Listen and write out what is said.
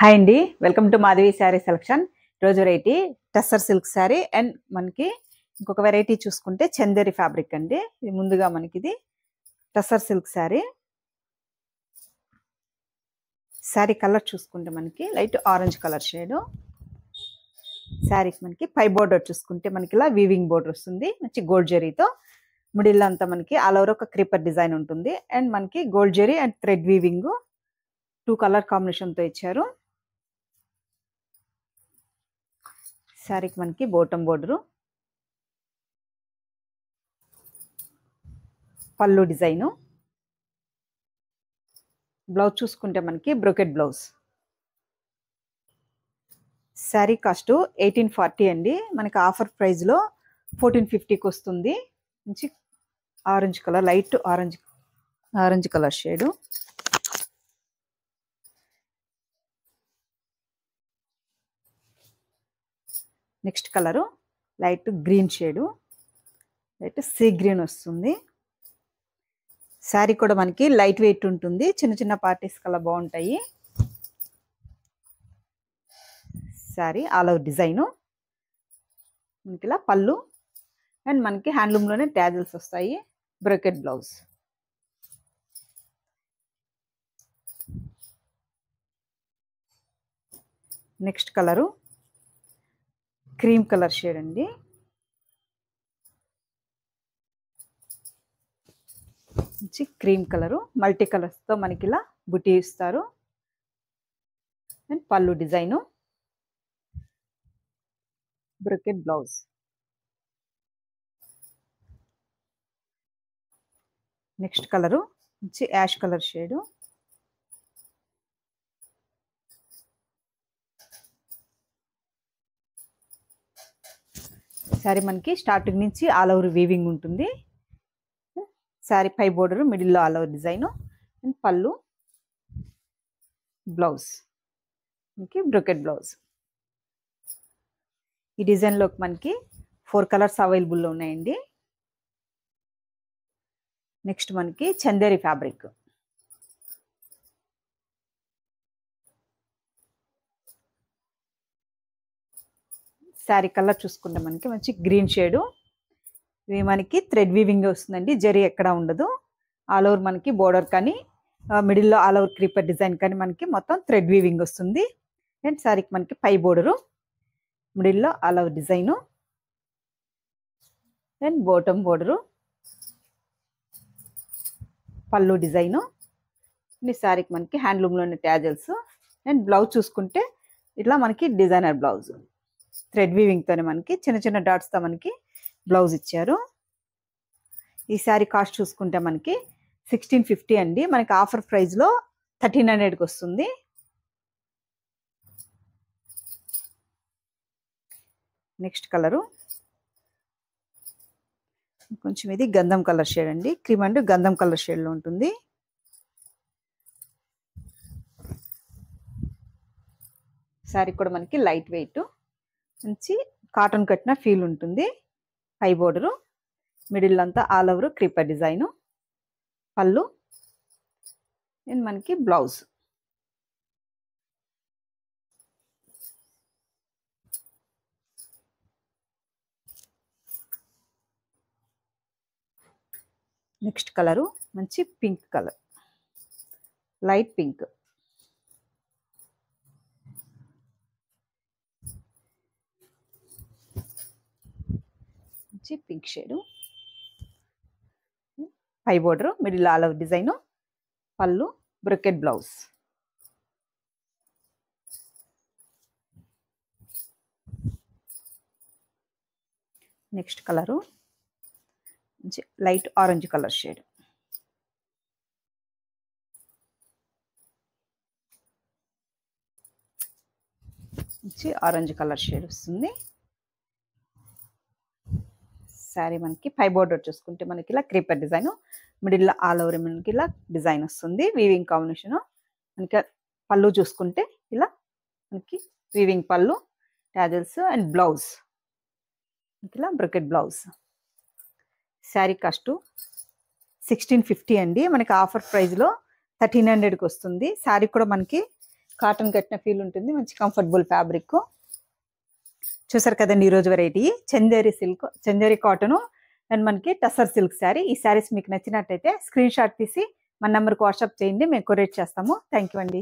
Hi అండి, welcome to Madhavi saree selection. రోజు variety tussar silk saree and మనకి ఇంకొక వెరైటీ చూసుకుంటే చందేరి ఫ్యాబ్రిక్ అండి. ఇది ముందుగా మనకి ఇది టస్సర్ సిల్క్ శారీ. శారీ కలర్ చూసుకుంటే మనకి లైట్ ఆరెంజ్ కలర్ షేడ్. శారీకి మనకి పై బోర్డర్ చూసుకుంటే మనకి ఇలా వీవింగ్ బోర్డర్ వస్తుంది, మంచి గోల్డ్ జరీతో. మిడిల్ అంతా మనకి ఆల్ ఓవర్ ఒక క్రీపర్ డిజైన్ ఉంటుంది అండ్ మనకి gold zari and thread weaving 2 colour కాంబినేషన్తో ఇచ్చారు. శారీకి మనకి బాటమ్ బోర్డరు, పళ్ళు డిజైను, బ్లౌజ్ చూసుకుంటే మనకి బ్రోకెట్ బ్లౌజ్. శారీ కాస్ట్ 1840 అండి. మనకి ఆఫర్ ప్రైస్లో 1450కి వస్తుంది. మంచి orange colour, light orange colour shade. Next colour light green shade, light sea green వస్తుంది. శారీ కూడా మనకి లైట్ వెయిట్ ఉంటుంది, చిన్న చిన్న పార్టీస్ కల్లా బాగుంటాయి. శారీ ఆల్ ఓవర్ డిజైను, మనకి ఇలా పళ్ళు అండ్ మనకి హ్యాండ్లూమ్లోనే ట్యాజిల్స్ వస్తాయి. Brocade blouse. Next colour cream colour shade అండి. మంచి క్రీమ్ కలరు, మల్టీ కలర్స్తో మనకి ఇలా బుటీ ఇస్తారు అండ్ పళ్ళు design, brocade blouse. Next colour మంచి యాష్ కలర్ షేడు. శారీ మనకి స్టార్టింగ్ నుంచి ఆల్ ఓవర్ వీవింగ్ ఉంటుంది. శారీ పై బోర్డర్, మిడిల్లో ఆల్ ఓవర్ డిజైను అండ్ పళ్ళు, బ్లౌజ్ మనకి బ్రోకెట్ బ్లౌజ్. ఈ డిజైన్లోకి మనకి 4 కలర్స్ అవైలబుల్లో ఉన్నాయండి. నెక్స్ట్ మనకి చందేరి ఫ్యాబ్రిక్. శారీ కలర్ చూసుకుంటే మనకి మంచి గ్రీన్ షేడు. ఇవి మనకి థ్రెడ్ వీవింగ్ వస్తుందండి, జరీ ఎక్కడ ఉండదు. ఆల్ ఓవర్ మనకి బోర్డర్ కానీ మిడిల్లో ఆల్ ఓవర్ క్రీపర్ డిజైన్ కానీ మనకి మొత్తం థ్రెడ్ వీవింగ్ వస్తుంది. అండ్ శారీకి మనకి పై బోర్డరు, మిడిల్లో all over design and bottom border, పళ్ళు డిజైను. ఈ శారీకి మనకి హ్యాండ్లూమ్లోని ట్యాజల్స్ అండ్ బ్లౌజ్ చూసుకుంటే ఇట్లా మనకి డిజైనర్ బ్లౌజ్, థ్రెడ్ వీవింగ్తోనే మనకి చిన్న చిన్న డాట్స్తో మనకి బ్లౌజ్ ఇచ్చారు. ఈ శారీ కాస్ట్ చూసుకుంటే మనకి 1650 అండి. మనకి ఆఫర్ ప్రైస్లో 1300కి వస్తుంది. నెక్స్ట్ కలరు కొంచెం ఇది గంధం కలర్ షేడ్ అండి, క్రీమ్ అండ్ గంధం కలర్ షేడ్లో ఉంటుంది. శారీ కూడా మనకి లైట్ వెయిట్, మంచి కాటన్ కట్టిన ఫీల్ ఉంటుంది. పై బోర్డరు, మిడిల్ అంతా ఆల్ ఓవర్ క్రీపర్ డిజైను, పళ్ళు అండ్ మనకి బ్లౌజ్. నెక్స్ట్ కలరు మంచి పింక్ కలర్, లైట్ పింక్. మంచి పింక్ షేడు, పై border, middle all over design, పళ్ళు, బ్రోకెట్ బ్లౌజ్. నెక్స్ట్ కలరు మంచి లైట్ ఆరెంజ్ కలర్ షేడ్. మంచి ఆరెంజ్ కలర్ షేడ్ వస్తుంది. శారీ మనకి పై బోర్డర్ చూసుకుంటే మనకి ఇలా క్రీపర్ డిజైన్, మిడిల్లో ఆల్ ఓవర్ మనకి ఇలా డిజైన్ వస్తుంది, వీవింగ్ కాంబినేషను. మనకి పళ్ళు చూసుకుంటే ఇలా మనకి వీవింగ్ పళ్ళు, ట్యాజల్స్ అండ్ బ్లౌజ్ ఇలా బ్రోకెట్ బ్లౌజ్. శారీ కాస్ట్ 1650 అండి. మనకి ఆఫర్ ప్రైస్లో 1300కి వస్తుంది. శారీ కూడా మనకి కాటన్ కట్టిన ఫీల్ ఉంటుంది, మంచి కంఫర్టబుల్ ఫ్యాబ్రిక్. చూసారు కదండి ఈరోజు వెరైటీ చందేరి కాటన్ అండ్ మనకి టసర్ సిల్క్ శారీ. ఈ శారీస్ మీకు నచ్చినట్టయితే స్క్రీన్ షాట్ తీసి మన నెంబర్కి వాట్సాప్ చేయండి, మేము కొరియర్ చేస్తాము. థ్యాంక్ యూ అండి.